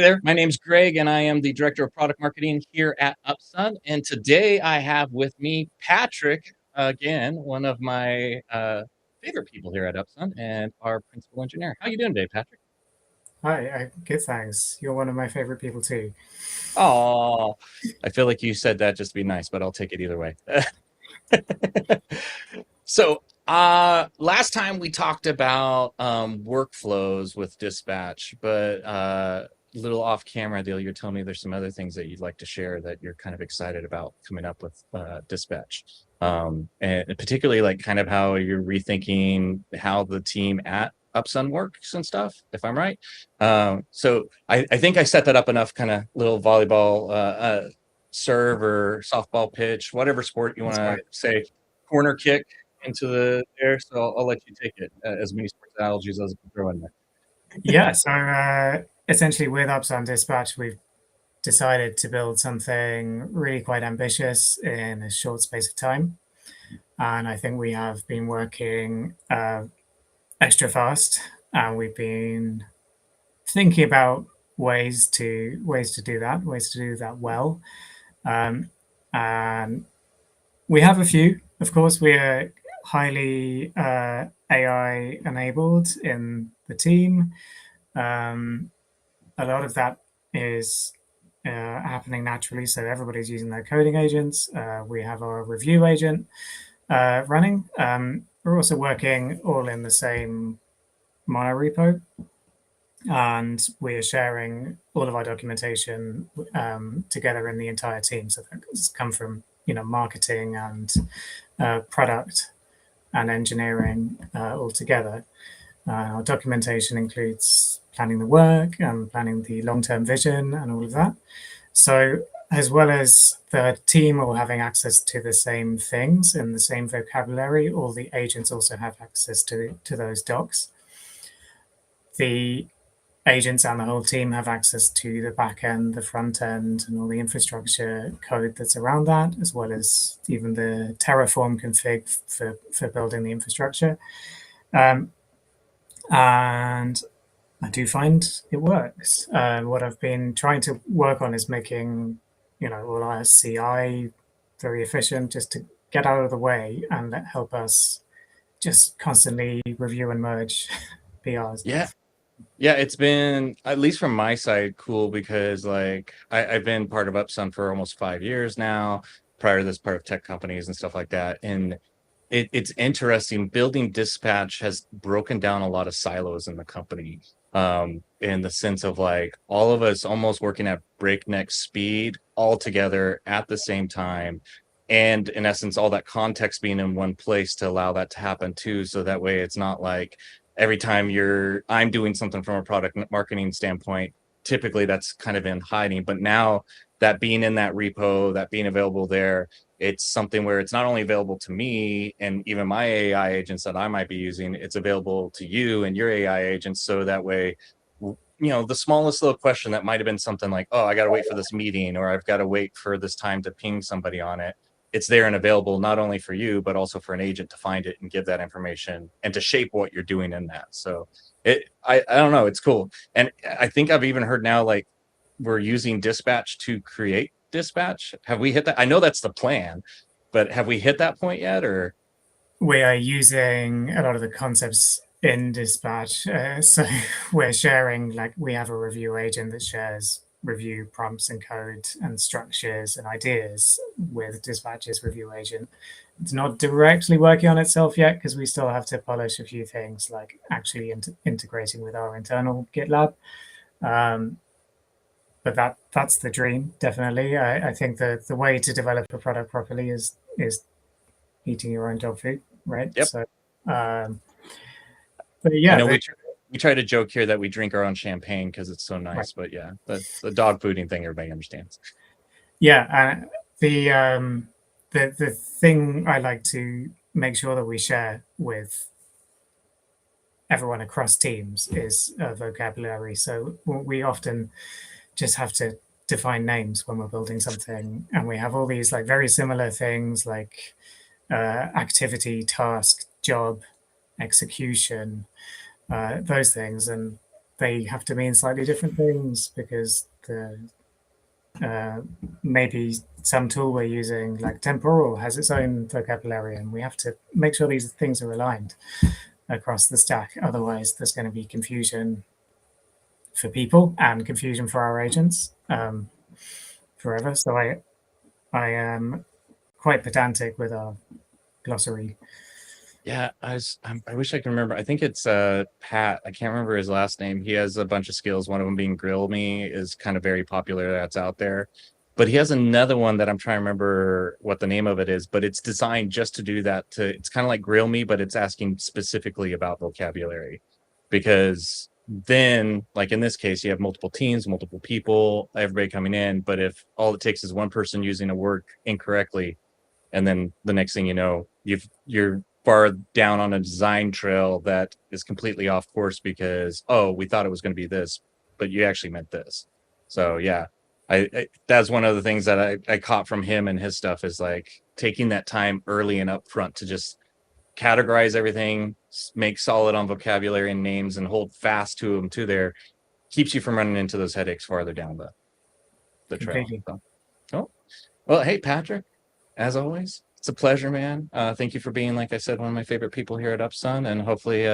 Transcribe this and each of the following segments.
Hey there, my name's Greg, and I am the Director of Product Marketing here at Upsun. And today I have with me Patrick, again, one of my favorite people here at Upsun, and our Principal Engineer. How you doing today, Patrick? Hi, good, thanks. You're one of my favorite people too. Oh, I feel like you said that just to be nice, but I'll take it either way. So, last time we talked about workflows with Dispatch, but a little off camera deal, you're telling me there's some other things that you'd like to share that you're kind of excited about coming up with Dispatch. And particularly like kind of how you're rethinking how the team at Upsun works and stuff, if I'm right. So I think I set that up enough kind of little volleyball serve or softball pitch, whatever sport you want That's to great. say, corner kick into the air. So I'll let you take it, as many sports analogies as I can throw in there. Yeah, so essentially with Upsun Dispatch, we've decided to build something really quite ambitious in a short space of time. And I think we have been working extra fast, and we've been thinking about ways to do that well. Um, and we have a few. Of course, we are highly AI enabled in the team. Um, a lot of that is happening naturally, so everybody's using their coding agents. We have our review agent running. We're also working all in the same monorepo, and we are sharing all of our documentation together in the entire team. So that's come from marketing and product and engineering all together. Our documentation includes planning the work and planning the long-term vision and all of that. So as well as the team all having access to the same things and the same vocabulary, all the agents also have access to those docs. The agents and the whole team have access to the back end, the front end, and all the infrastructure code that's around that, as well as even the Terraform config for building the infrastructure. Um, and I do find it works. What I've been trying to work on is making, all our CI very efficient, just to get out of the way and help us just constantly review and merge PRs. Yeah. Yeah, it's been, at least from my side, cool because like I've been part of Upsun for almost 5 years now, prior to this part of tech companies and stuff like that. And it's interesting. Building Dispatch has broken down a lot of silos in the company, in the sense of like all of us almost working at breakneck speed all together at the same time. And in essence, all that context being in one place to allow that to happen too. So that way it's not like every time I'm doing something from a product marketing standpoint, typically that's kind of in hiding. But now that being in that repo, that being available there, it's something where it's not only available to me and even my AI agents that I might be using, it's available to you and your AI agents. So that way, the smallest little question that might have been something like, oh, I got to wait for this meeting, or I've got to wait for this time to ping somebody on it. It's there and available not only for you, but also for an agent to find it and give that information and to shape what you're doing in that. So I don't know, it's cool. And I think I've even heard now, like, we're using Dispatch to create Dispatch. Have we hit that? I know that's the plan, but have we hit that point yet? Or We are using a lot of the concepts in Dispatch. So we're sharing, like, we have a review agent that shares review prompts and code and structures and ideas with Dispatch's review agent. It's not directly working on itself yet because we still have to polish a few things, like actually integrating with our internal GitLab. Um, but that's the dream, definitely. I think the way to develop a product properly is eating your own dog food, right? yep. So, um, but I yeah, know we try to joke here that we drink our own champagne because it's so right, nice, but yeah, the dog fooding thing everybody understands. yeah. The thing I like to make sure that we share with everyone across teams is vocabulary. So we often just have to define names when we're building something, and we have all these like very similar things like activity, task, job, execution, those things. And they have to mean slightly different things because maybe some tool we're using, like temporal, has its own vocabulary, and we have to make sure these things are aligned across the stack. Otherwise, there's going to be confusion for people and confusion for our agents forever. So I am quite pedantic with our glossary. Yeah, I wish I can remember. I think it's Pat. I can't remember his last name. He has a bunch of skills. One of them being Grill Me is kind of very popular. That's out there. But he has another one that I'm trying to remember what the name of it is, but it's designed just to do that. It's kind of like Grill Me, but it's asking specifically about vocabulary. Because then, like in this case, you have multiple teams, multiple people, everybody coming in. But if all it takes is one person using a word incorrectly, and then the next thing you know, you're far down on a design trail that is completely off course because, oh, we thought it was going to be this, but you actually meant this. So yeah, that's one of the things that I caught from him and his stuff is like taking that time early and upfront to just categorize everything, make solid on vocabulary and names, and hold fast to them too. There keeps you from running into those headaches farther down the trail. Completely. So, oh, well, hey Patrick, as always, it's a pleasure, man. Thank you for being, like I said, one of my favorite people here at Upsun, and hopefully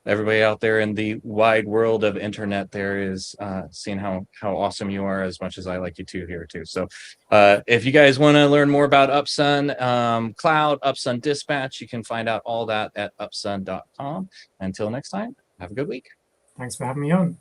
everybody out there in the wide world of internet there is seeing how awesome you are as much as I like you too here too. So if you guys want to learn more about Upsun Cloud, Upsun Dispatch, you can find out all that at upsun.com. Until next time, have a good week. Thanks for having me on.